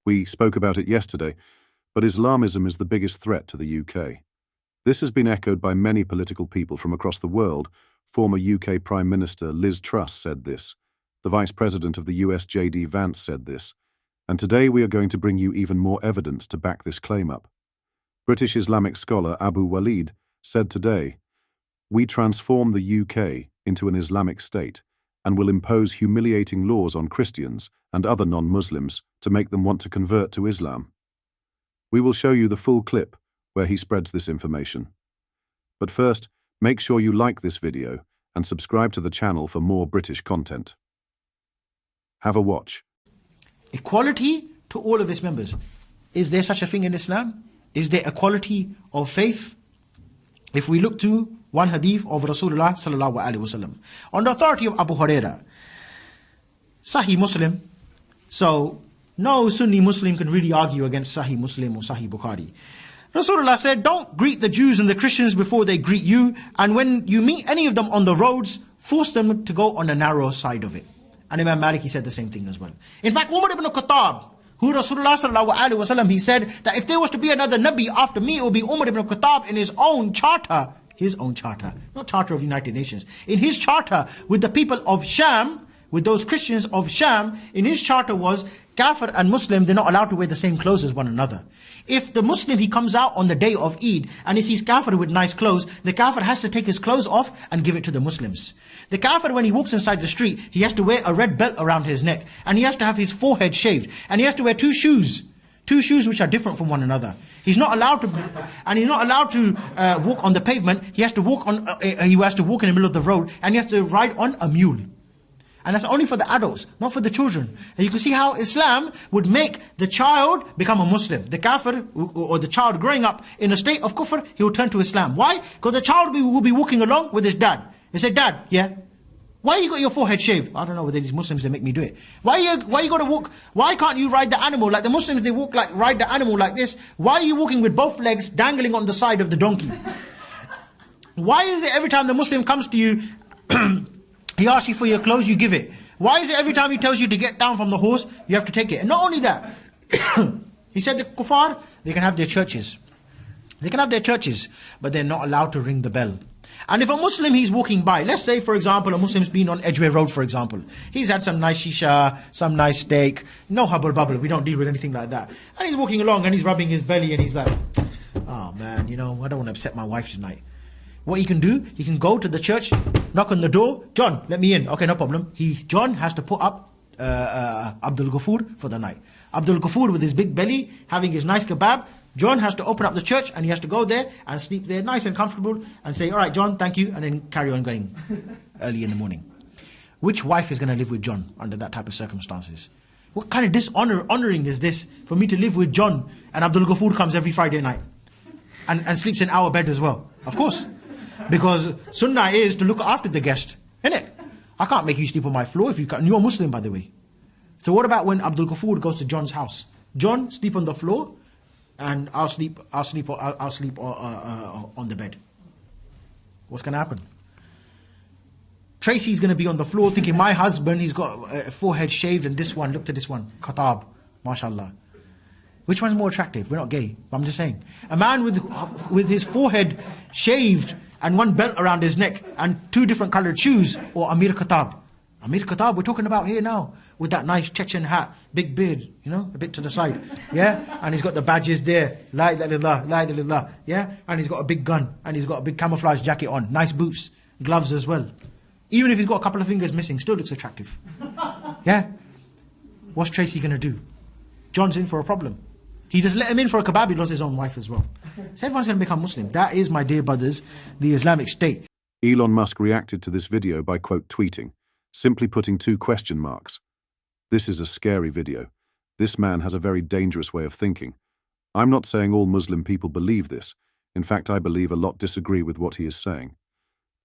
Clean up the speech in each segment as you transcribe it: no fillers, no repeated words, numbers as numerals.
We spoke about it yesterday, but Islamism is the biggest threat to the UK. This has been echoed by many political people from across the world. Former UK Prime Minister Liz Truss said this. The Vice President of the US J.D. Vance said this. And today we are going to bring you even more evidence to back this claim up. British Islamic scholar Abu Waleed said today, "We transform the UK into an Islamic state and will impose humiliating laws on Christians and other non-Muslims to make them want to convert to Islam." We will show you the full clip where he spreads this information. But first, make sure you like this video and subscribe to the channel for more British content. Have a watch. Equality to all of its members. Is there such a thing in Islam? Is there equality of faith? If we look to one hadith of Rasulullah sallallahu alaihi wasallam, on the authority of Abu Huraira, Sahih Muslim, so no Sunni Muslim can really argue against Sahih Muslim or Sahih Bukhari. Rasulullah said, don't greet the Jews and the Christians before they greet you, and when you meet any of them on the roads, force them to go on the narrow side of it. And Imam Malik, he said the same thing as well. In fact, Umar ibn Khattab, who Rasulullah sallallahu alaihi wasallam, he said that if there was to be another Nabi after me, it would be Umar ibn Khattab in his own charter, not charter of United Nations, in his charter with the people of Sham, with those Christians of Sham, in his charter was Kafir and Muslim, they're not allowed to wear the same clothes as one another. If the Muslim, he comes out on the day of Eid and he sees Kafir with nice clothes, the Kafir has to take his clothes off and give it to the Muslims. The Kafir, when he walks inside the street, he has to wear a red belt around his neck, and he has to have his forehead shaved, and he has to wear two shoes which are different from one another. He's not allowed to, and he's not allowed to walk on the pavement. He has to walk on. He has to walk in the middle of the road, and he has to ride on a mule. And that's only for the adults, not for the children. And you can see how Islam would make the child become a Muslim. The kafir, or the child growing up in a state of kufr, he will turn to Islam. Why? Because the child will be walking along with his dad. He said, "Dad, yeah, why you got your forehead shaved?" "I don't know whether these Muslims, they make me do it." Why you got to walk? Why can't you ride the animal like the Muslims? They ride the animal like this. Why are you walking with both legs dangling on the side of the donkey? Why is it every time the Muslim comes to you, he asks you for your clothes, you give it? Why is it every time he tells you to get down from the horse, you have to take it? And not only that, he said the kuffar, they can have their churches. They can have their churches, but they're not allowed to ring the bell. And if a Muslim, he's walking by, let's say for example, a Muslim's been on Edgware Road for example. He's had some nice shisha, some nice steak, no hubble bubble, we don't deal with anything like that. And he's walking along and he's rubbing his belly and he's like, "Oh man, you know, I don't want to upset my wife tonight." What he can do, he can go to the church, knock on the door, "John, let me in." "Okay, no problem." John has to put up Abdul Ghafoor for the night. Abdul Ghafoor with his big belly, having his nice kebab. John has to open up the church and he has to go there and sleep there nice and comfortable and say, "All right, John, thank you," and then carry on going early in the morning. Which wife is going to live with John under that type of circumstances? What kind of honoring is this for me to live with John and Abdul Ghafoor comes every Friday night and sleeps in our bed as well? Of course. Because sunnah is to look after the guest, isn't it? I can't make you sleep on my floor if you can't. You're a Muslim, by the way. So what about when Abdul Ghafoor goes to John's house? John, sleep on the floor, and I'll sleep on the bed. What's going to happen? Tracy's going to be on the floor thinking, my husband, he's got a forehead shaved, and this one, look at this one, Khattab, mashallah. Which one's more attractive? We're not gay, but I'm just saying. A man with his forehead shaved and one belt around his neck and two different colored shoes, or Amir Khattab. Amir Khattab, we're talking about here now, with that nice Chechen hat, big beard, you know, a bit to the side, yeah? And he's got the badges there, la ilaha illallah, la ilaha illallah, yeah? And he's got a big gun, and he's got a big camouflage jacket on, nice boots, gloves as well. Even if he's got a couple of fingers missing, still looks attractive. Yeah? What's Tracy going to do? John's in for a problem. He just let him in for a kebab, he lost his own wife as well. So everyone's going to become Muslim. That is, my dear brothers, the Islamic State. Elon Musk reacted to this video by quote tweeting, simply putting 2 question marks. This is a scary video. This man has a very dangerous way of thinking. I'm not saying all Muslim people believe this. In fact, I believe a lot disagree with what he is saying.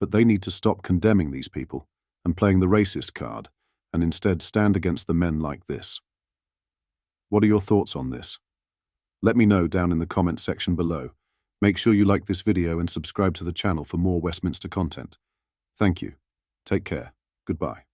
But they need to stop condemning these people and playing the racist card, and instead stand against the men like this. What are your thoughts on this? Let me know down in the comment section below. Make sure you like this video and subscribe to the channel for more Westminster content. Thank you. Take care. Goodbye.